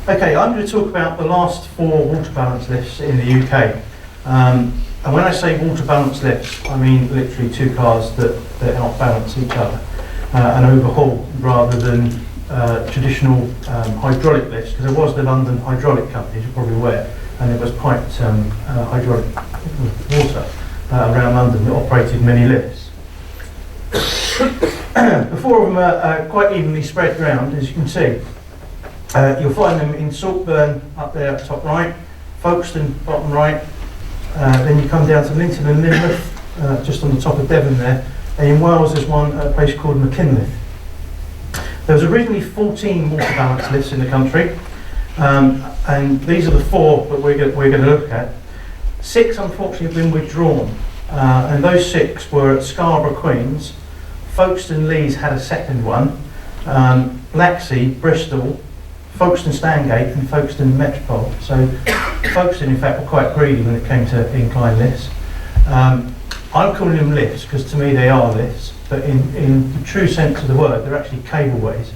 Okay, I'm going to talk about the last 4 water balance lifts in the UK. And when I say water balance lifts, I mean literally 2 cars that outbalance each other and overhaul rather than traditional hydraulic lifts, because there was the London Hydraulic Company, as you're probably aware, and it was piped hydraulic water around London that operated many lifts. The 4 of them are quite evenly spread around, as you can see. You'll find them in Saltburn up there at top right, Folkestone bottom right, then you come down to Linton and Lynmouth, just on the top of Devon there, and in Wales there's one at a place called McKinley. There was originally 14 water balance lifts in the country, and these are the 4 that we're going to look at. 6 unfortunately have been withdrawn, and those 6 were at Scarborough, Queens, Folkestone Lees had a second one, LECS, Bristol, Folkestone Stangate and Folkestone Metropole. So Folkestone in fact were quite greedy when it came to incline lifts. I'm calling them lifts because to me they are lifts, but in the true sense of the word they're actually cableways.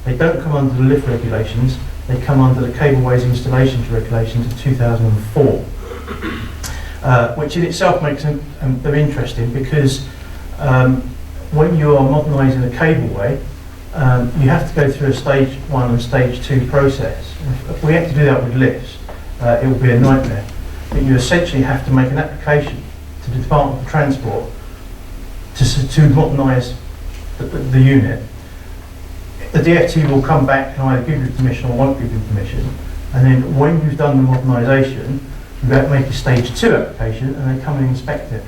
They don't come under the lift regulations, they come under the cableways installations regulations of 2004, which in itself makes them interesting because when you are modernising a cableway, you have to go through a stage 1 and stage 2 process. If we had to do that with lifts, it would be a nightmare. But you essentially have to make an application to the Department for Transport to modernise the unit. The DFT will come back and either give you permission or won't give you permission. And then when you've done the modernisation, you have to make a stage 2 application and they come and inspect it.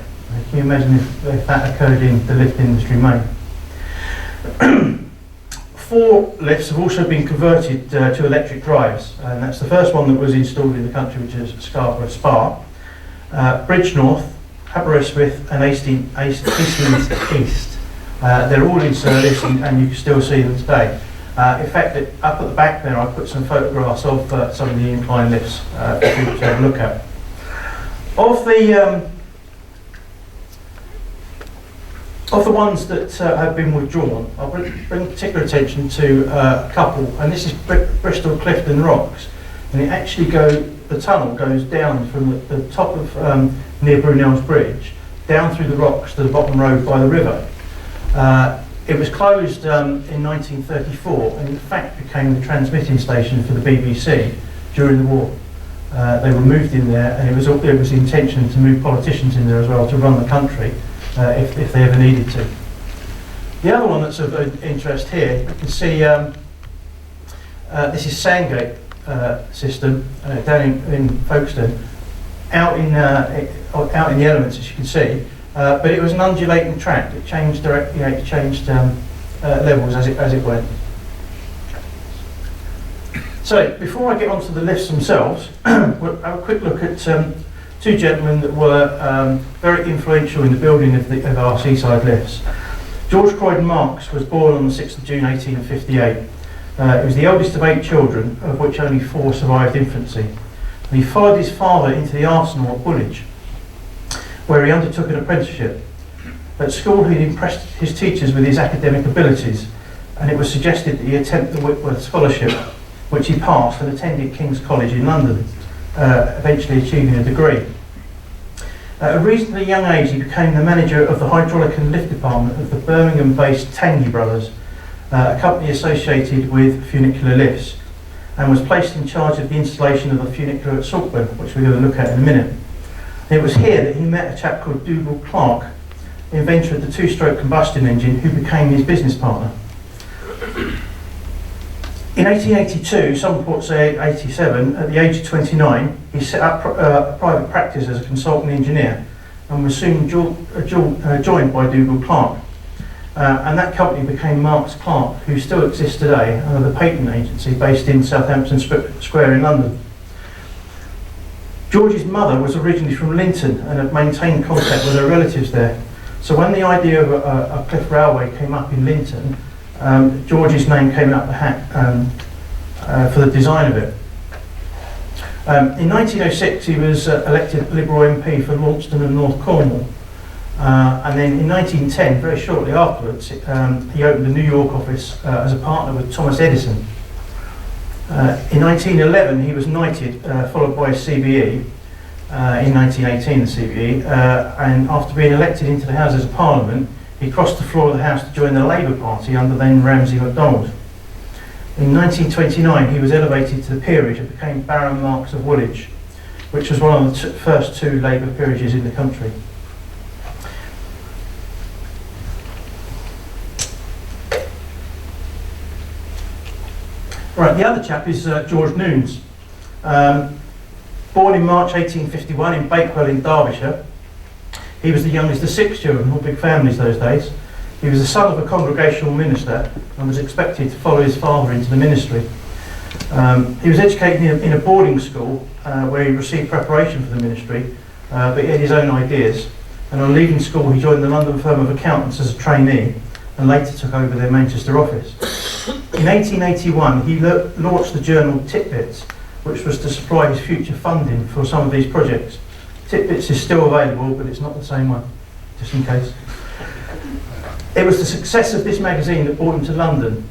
Can you imagine if that occurred in the lift industry main? 4 lifts have also been converted to electric drives, and that's the first one that was installed in the country, which is Scarborough Spa, Bridgnorth, Aberystwyth and Eastlands East. They're all in service and you can still see them today. In fact, up at the back there I put some photographs of some of the incline lifts for people to have a look at. Of the ones that have been withdrawn, I'll bring particular attention to a couple, and this is Bristol Clifton Rocks, and the tunnel goes down from the top of near Brunel's Bridge, down through the rocks to the bottom road by the river. It was closed in 1934 and in fact became the transmitting station for the BBC during the war. They were moved in there, and it was the intention to move politicians in there as well to run the country. If they ever needed to. The other one that's of interest here, you can see this is Sandgate system down in Folkestone, out in the elements, as you can see, but it was an undulating track. It changed it changed levels as it went. So before I get onto the lifts themselves, we'll have a quick look at 2 gentlemen that were very influential in the building of our seaside lifts. George Croydon Marks was born on the 6th of June 1858. He was the eldest of 8 children, of which only 4 survived infancy. And he followed his father into the arsenal at Woolwich, where he undertook an apprenticeship. At school he impressed his teachers with his academic abilities, and it was suggested that he attempt the Whitworth Scholarship, which he passed and attended King's College in London, eventually achieving a degree. At a reasonably young age he became the manager of the hydraulic and lift department of the Birmingham-based Tanguy Brothers, a company associated with funicular lifts, and was placed in charge of the installation of the funicular at Saltburn, which we're going to look at in a minute. It was here that he met a chap called Dougal Clark, inventor of the 2-stroke combustion engine, who became his business partner. In 1882, some reports say 87, at the age of 29, he set up a private practice as a consultant engineer and was soon joined by Dougal Clark. And that company became Marks Clark, who still exists today, the patent agency based in Southampton Square in London. George's mother was originally from Linton and had maintained contact with her relatives there. So when the idea of a cliff railway came up in Linton, George's name came out the hat for the design of it. In 1906 he was elected Liberal MP for Launceston and North Cornwall, and then in 1910, very shortly afterwards, he opened a New York office as a partner with Thomas Edison. In 1911 he was knighted, followed by a CBE. In 1918 the CBE, and after being elected into the Houses of Parliament, he crossed the floor of the House to join the Labour Party under then Ramsay MacDonald. In 1929 he was elevated to the peerage and became Baron Marks of Woolwich, which was one of the first two Labour peerages in the country. Right, the other chap is George Nunes. Born in March 1851 in Bakewell in Derbyshire, he was the youngest of 6 children, all big families those days. He was the son of a congregational minister and was expected to follow his father into the ministry. He was educated in a boarding school where he received preparation for the ministry, but he had his own ideas. And on leaving school he joined the London firm of accountants as a trainee and later took over their Manchester office. In 1881 he launched the journal Titbits, which was to supply his future funding for some of these projects. Titbits is still available, but it's not the same one, just in case. It was the success of this magazine that brought him to London,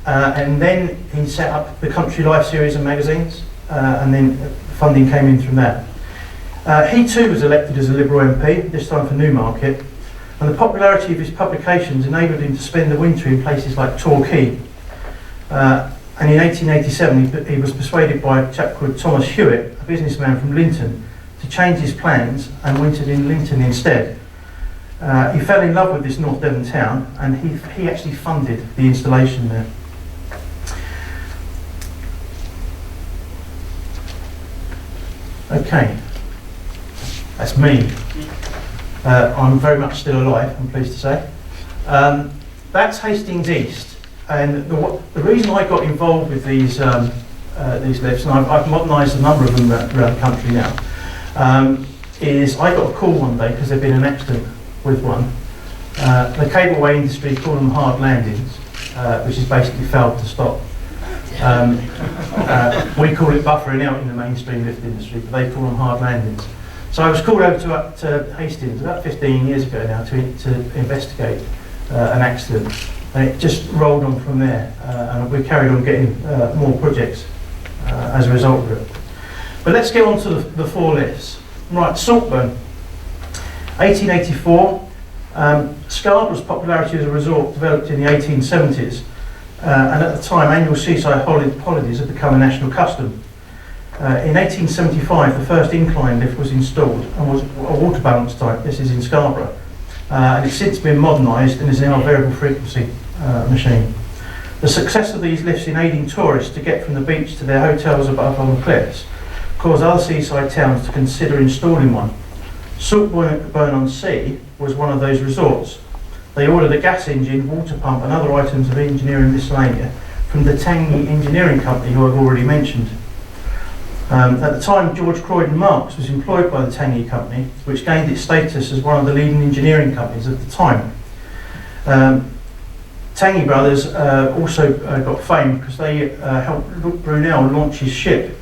and then he set up the Country Life series of magazines, and then funding came in from that. He too was elected as a Liberal MP, this time for Newmarket, and the popularity of his publications enabled him to spend the winter in places like Torquay. And in 1887 he was persuaded by a chap called Thomas Hewitt, a businessman from Linton, to change his plans and wintered in Linton instead. He fell in love with this North Devon town and he actually funded the installation there. Okay, that's me. I'm very much still alive, I'm pleased to say. That's Hastings East. And the reason I got involved with these lifts, and I've modernised a number of them around the country now, is I got a call one day because there'd been an accident with one. The cableway industry call them hard landings, which is basically failed to stop. We call it buffering out in the mainstream lift industry, but they call them hard landings. So I was called over to Hastings about 15 years ago now to investigate an accident. And it just rolled on from there, and we carried on getting more projects as a result of it. But let's get on to the four lifts. Right, Saltburn. 1884, Scarborough's popularity as a resort developed in the 1870s, and at the time annual seaside holidays had become a national custom. In 1875 the first incline lift was installed and was a water balance type. This is in Scarborough, and it's since been modernised and is now a variable frequency machine. The success of these lifts in aiding tourists to get from the beach to their hotels above on the cliffs caused other seaside towns to consider installing one. Saltburn-on-Sea was one of those resorts. They ordered a gas engine, water pump and other items of engineering miscellanea from the Tangney Engineering Company, who I've already mentioned. At the time, George Croydon Marks was employed by the Tangney Company, which gained its status as one of the leading engineering companies at the time. Tangney Brothers also got fame because they helped Brunel launch his ship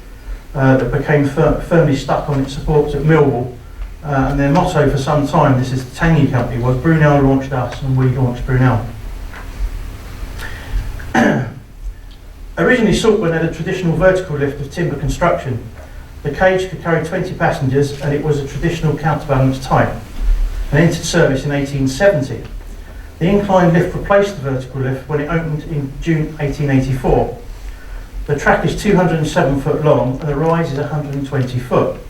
that became firmly stuck on its supports at Millwall. And their motto for some time, this is the Tangney Company, was Brunel launched us and we launched Brunel. Originally, Saltburn had a traditional vertical lift of timber construction. The cage could carry 20 passengers and it was a traditional counterbalance type, and entered service in 1870. The incline lift replaced the vertical lift when it opened in June 1884. The track is 207 foot long and the rise is 120 foot.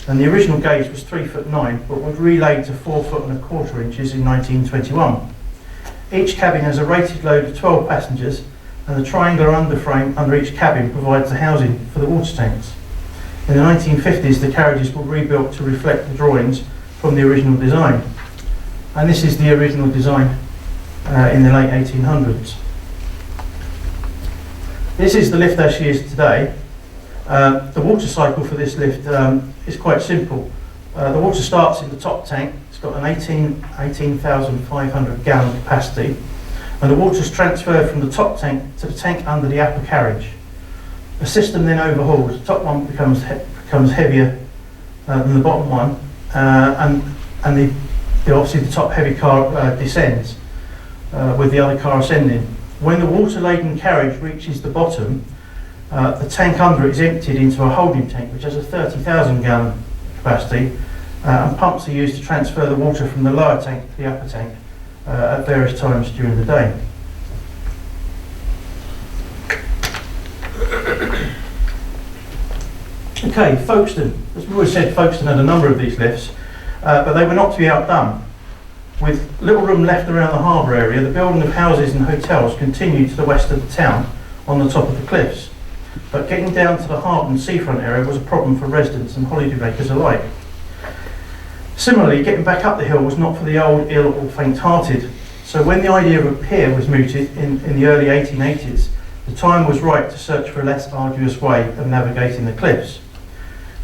And the original gauge was 3'9", but was relayed to 4'1¼ inches in 1921. Each cabin has a rated load of 12 passengers, and the triangular underframe under each cabin provides the housing for the water tanks. In the 1950s, the carriages were rebuilt to reflect the drawings from the original design. And this is the original design in the late 1800s. This is the lift as she is today. The water cycle for this lift is quite simple. The water starts in the top tank. It's got an 18,500 gallon capacity, and the water is transferred from the top tank to the tank under the upper carriage. The system then overhauls. The top one becomes heavier than the bottom one, and obviously the top heavy car descends with the other car ascending. When the water-laden carriage reaches the bottom, The tank under it is emptied into a holding tank which has a 30,000 gallon capacity, and pumps are used to transfer the water from the lower tank to the upper tank at various times during the day. Okay, Folkestone. As we always said, Folkestone had a number of these lifts, but they were not to be outdone. With little room left around the harbour area, the building of houses and hotels continued to the west of the town on the top of the cliffs. But getting down to the harbour and seafront area was a problem for residents and holidaymakers alike. Similarly, getting back up the hill was not for the old, ill or faint-hearted. So when the idea of a pier was mooted in the early 1880s, the time was right to search for a less arduous way of navigating the cliffs.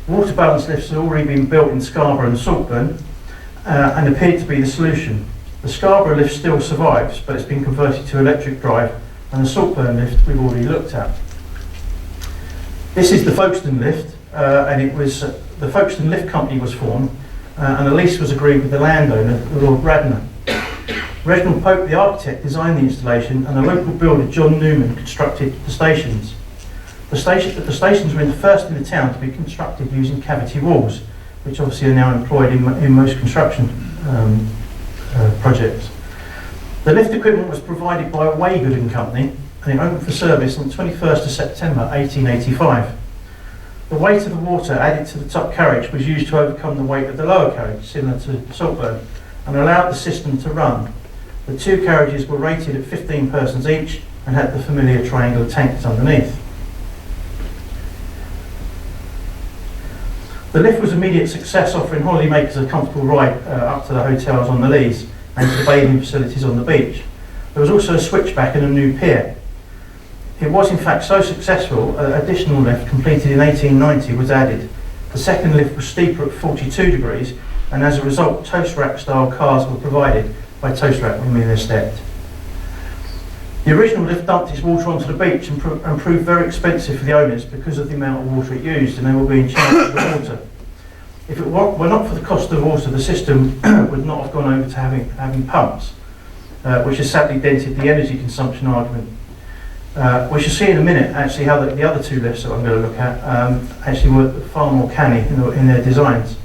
Water balance lifts had already been built in Scarborough and Saltburn and appeared to be the solution. The Scarborough lift still survives, but it's been converted to electric drive, and the Saltburn lift we've already looked at. This is the Folkestone lift, and it was the Folkestone Lift Company was formed, and a lease was agreed with the landowner, Lord Radnor. Reginald Pope, the architect, designed the installation, and the local builder, John Nunes, constructed the stations. The stations were the first in the town to be constructed using cavity walls, which obviously are now employed in most construction projects. The lift equipment was provided by Waygood and Company, and it opened for service on the 21st of September 1885. The weight of the water added to the top carriage was used to overcome the weight of the lower carriage, similar to Saltburn, and allowed the system to run. The two carriages were rated at 15 persons each and had the familiar triangular tanks underneath. The lift was an immediate success, offering holidaymakers a comfortable ride up to the hotels on the Leas and to the bathing facilities on the beach. There was also a switchback and a new pier. It was in fact so successful, an additional lift completed in 1890 was added. The second lift was steeper at 42 degrees, and as a result toast rack style cars were provided. By toast rack we mean they're stepped. The original lift dumped its water onto the beach and proved very expensive for the owners because of the amount of water it used, and they were being charged for the water. If it were not for the cost of water, the system would not have gone over to having pumps, which has sadly dented the energy consumption argument. We shall see in a minute actually how the other two lifts that I'm going to look at actually were far more canny in their designs.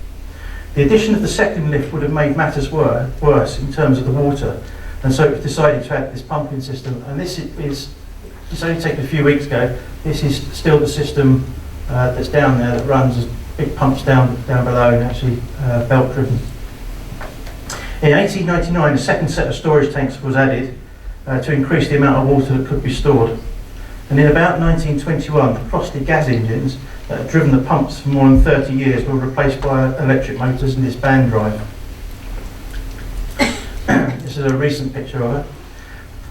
The addition of the second lift would have made matters worse in terms of the water, and so it was decided to add this pumping system, and it's only taken a few weeks ago. This is still the system that's down there that runs as big pumps down below and actually belt driven. In 1899 a second set of storage tanks was added to increase the amount of water that could be stored, and in about 1921 the Crossley gas engines that had driven the pumps for more than 30 years were replaced by electric motors and this band drive. This is a recent picture of it.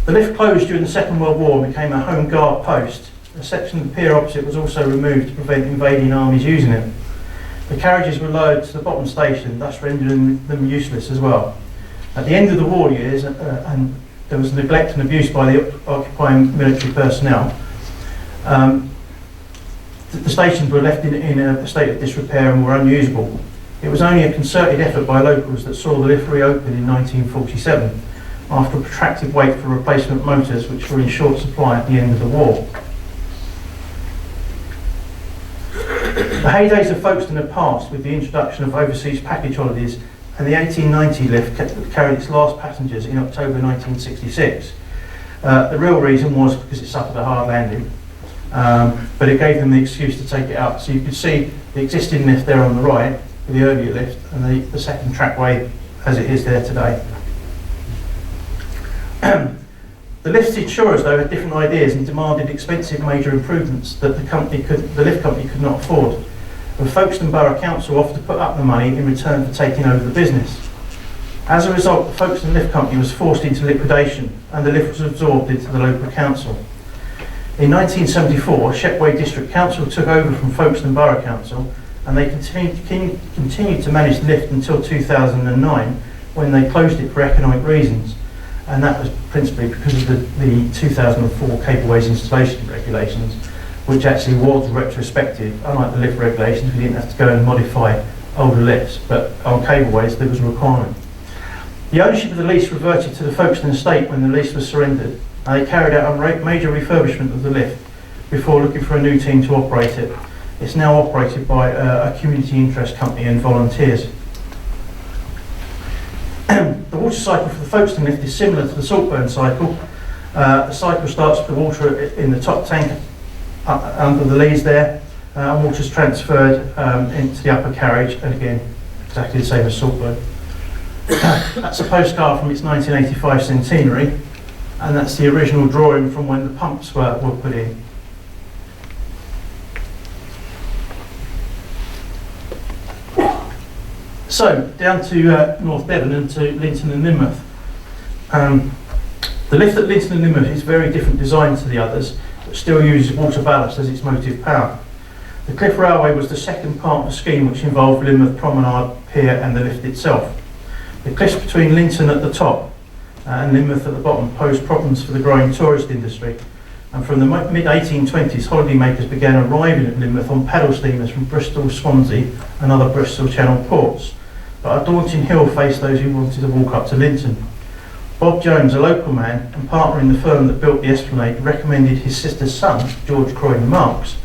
The lift closed during the Second World War and became a home guard post. A section of the pier opposite was also removed to prevent invading armies using it. The carriages were lowered to the bottom station, thus rendering them useless as well. At the end of the war years, and there was neglect and abuse by the occupying military personnel, the stations were left in a state of disrepair and were unusable. It was only a concerted effort by locals that saw the lift reopen in 1947, after a protracted wait for replacement motors which were in short supply at the end of the war. The heydays of Folkestone had passed with the introduction of overseas package holidays, and the 1890 lift carried its last passengers in October 1966. The real reason was because it suffered a hard landing, but it gave them the excuse to take it out. So you could see the existing lift there on the right, the earlier lift, and the second trackway as it is there today. The lift's insurers, though, had different ideas and demanded expensive major improvements that the lift company could not afford. And Folkestone Borough Council offered to put up the money in return for taking over the business. As a result, the Folkestone Lift Company was forced into liquidation, and the lift was absorbed into the local council. In 1974, Shepway District Council took over from Folkestone Borough Council, and they continued to manage the lift until 2009, when they closed it for economic reasons. And that was principally because of the 2004 cableways installation regulations, which actually was retrospective. Unlike the lift regulations, we didn't have to go and modify older lifts, but on cableways there was a requirement. The ownership of the lease reverted to the Folkestone estate when the lease was surrendered, and they carried out a major refurbishment of the lift, before looking for a new team to operate it. It's now operated by a community interest company and volunteers. The water cycle for the Folkestone lift is similar to the Saltburn cycle. The cycle starts with the water in the top tank under the leads there, and water is transferred into the upper carriage, and again, exactly the same as Saltburn. That's a postcard from its 1985 centenary, and that's the original drawing from when the pumps were put in. So, down to North Devon and to Linton and Lynmouth. The lift at Linton and Lynmouth is very different design to the others, but still uses water ballast as its motive power. The Cliff Railway was the second part of the scheme, which involved Lynmouth Promenade, Pier and the lift itself. The cliffs between Linton at the top and Lynmouth at the bottom posed problems for the growing tourist industry, and from the mid-1820s holidaymakers began arriving at Lynmouth on paddle steamers from Bristol, Swansea and other Bristol Channel ports, but a daunting hill faced those who wanted to walk up to Linton. Bob Jones, a local man and partner in the firm that built the Esplanade, recommended his sister's son, George Croydon Marks,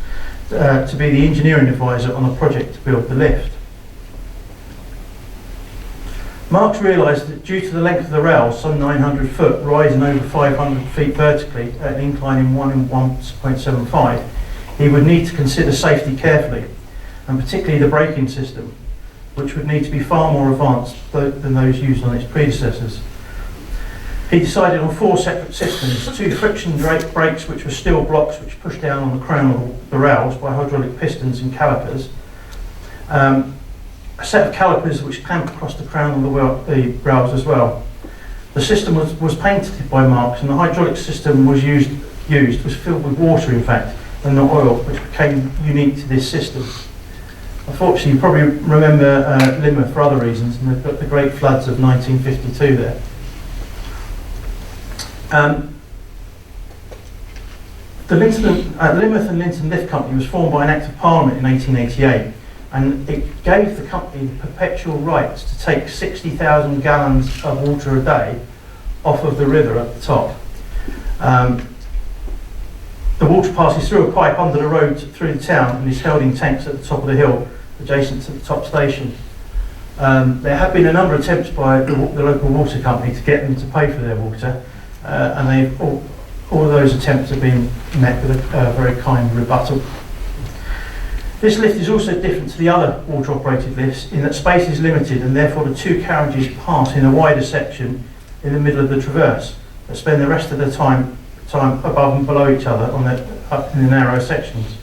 to be the engineering advisor on a project to build the lift. Marks realised that due to the length of the rails, some 900 foot, rising over 500 feet vertically at an incline in 1.75, he would need to consider safety carefully, and particularly the braking system, which would need to be far more advanced than those used on its predecessors. He decided on 4 separate systems: 2 friction brakes, which were steel blocks which pushed down on the crown of the rails by hydraulic pistons and calipers, a set of calipers which clamp across the crown of the rails as well. The system was painted by Marks, and the hydraulic system was filled with water, in fact, and not oil, which became unique to this system. Unfortunately, you probably remember Lynmouth for other reasons, and they've got the great floods of 1952 there. The Lynmouth and Linton Lift Company was formed by an Act of Parliament in 1888, and it gave the company the perpetual rights to take 60,000 gallons of water a day off of the river at the top. The water passes through a pipe under the road through the town and is held in tanks at the top of the hill, adjacent to the top station. There have been a number of attempts by the local water company to get them to pay for their water, and all of those attempts have been met with a very kind rebuttal. This lift is also different to the other water-operated lifts in that space is limited, and therefore the 2 carriages pass in a wider section in the middle of the traverse, but spend the rest of the time above and below each other up in the narrow sections.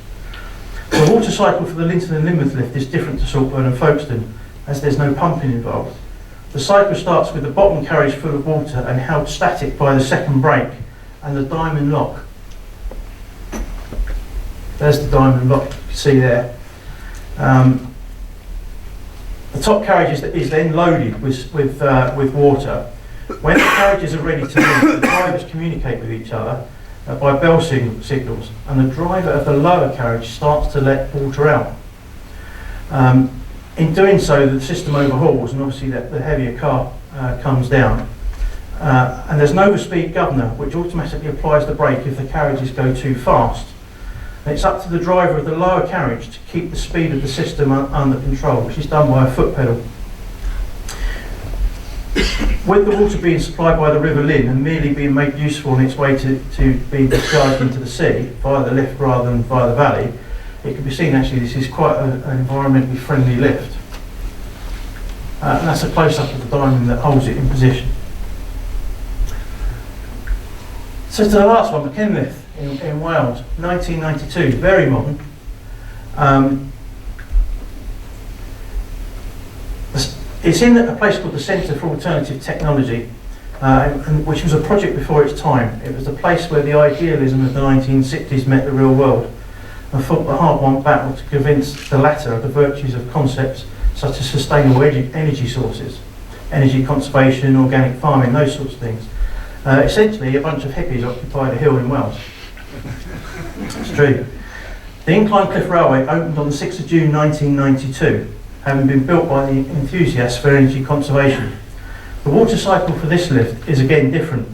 The water cycle for the Linton and Lynmouth lift is different to Saltburn and Folkestone, as there's no pumping involved. The cycle starts with the bottom carriage full of water and held static by the second brake and the diamond lock. There's the diamond lock you can see there. The top carriage is then loaded with water. When the carriages are ready to move, the drivers communicate with each other by bell signals, and the driver of the lower carriage starts to let water out. In doing so, the system overhauls, and obviously the heavier car comes down. And there's an overspeed governor, which automatically applies the brake if the carriages go too fast. And it's up to the driver of the lower carriage to keep the speed of the system under control, which is done by a foot pedal. With the water being supplied by the River Lynn and merely being made useful on its way to be discharged into the sea via the lift rather than via the valley, it can be seen actually this is quite an environmentally friendly lift. And that's a close-up of the diamond that holds it in position. So to the last one, McKinliffe in Wales, 1992, very modern. It's in a place called the Centre for Alternative Technology, which was a project before its time. It was a place where the idealism of the 1960s met the real world, and fought the hard-won battle to convince the latter of the virtues of concepts such as sustainable energy sources, energy conservation, organic farming, those sorts of things. Essentially, a bunch of hippies occupied a hill in Wales. It's true. The Incline Cliff Railway opened on the 6th of June 1992, having been built by the enthusiasts for energy conservation. The water cycle for this lift is again different.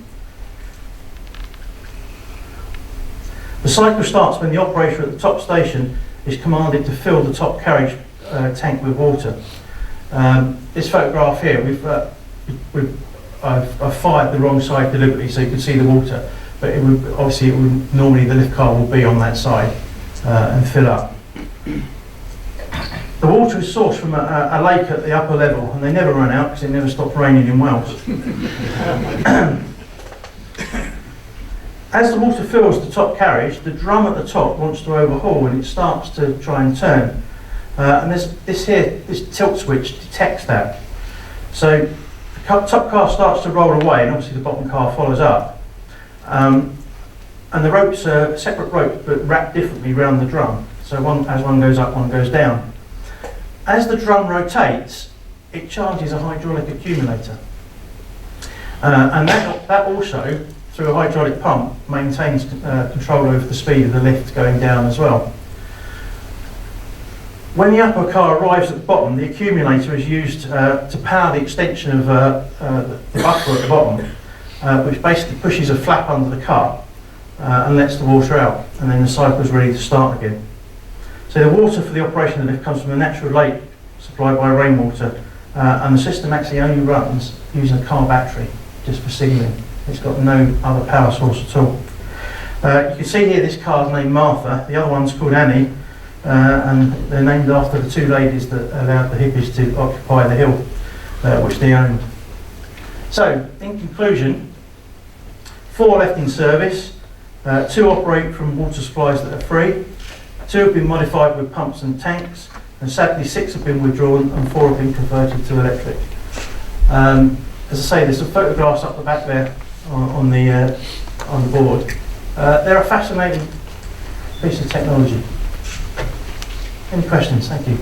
The cycle starts when the operator at the top station is commanded to fill the top carriage tank with water. This photograph here, I've fired the wrong side deliberately so you can see the water, but normally the lift car will be on that side and fill up. The water is sourced from a lake at the upper level, and they never run out because it never stops raining in Wales. As the water fills the top carriage, the drum at the top wants to overhaul and it starts to try and turn. And this tilt switch detects that. So the top car starts to roll away, and obviously the bottom car follows up. And the ropes are separate ropes but wrapped differently around the drum. So as one goes up, one goes down. As the drum rotates, it charges a hydraulic accumulator. And that also, through a hydraulic pump, maintains control over the speed of the lift going down as well. When the upper car arrives at the bottom, the accumulator is used to power the extension of the buffer at the bottom, which basically pushes a flap under the car and lets the water out, and then the cycle is ready to start again. So the water for the operation of the lift comes from a natural lake supplied by rainwater, and the system actually only runs using a car battery just for signalling. It's got no other power source at all. You can see here this car's named Martha, the other one's called Annie, and they're named after the two ladies that allowed the hippies to occupy the hill, which they owned. So, in conclusion, 4 left in service, 2 operate from water supplies that are free, 2 have been modified with pumps and tanks, and sadly 6 have been withdrawn and 4 have been converted to electric. As I say, there's some photographs up the back there on the board. They're a fascinating piece of technology. Any questions? Thank you.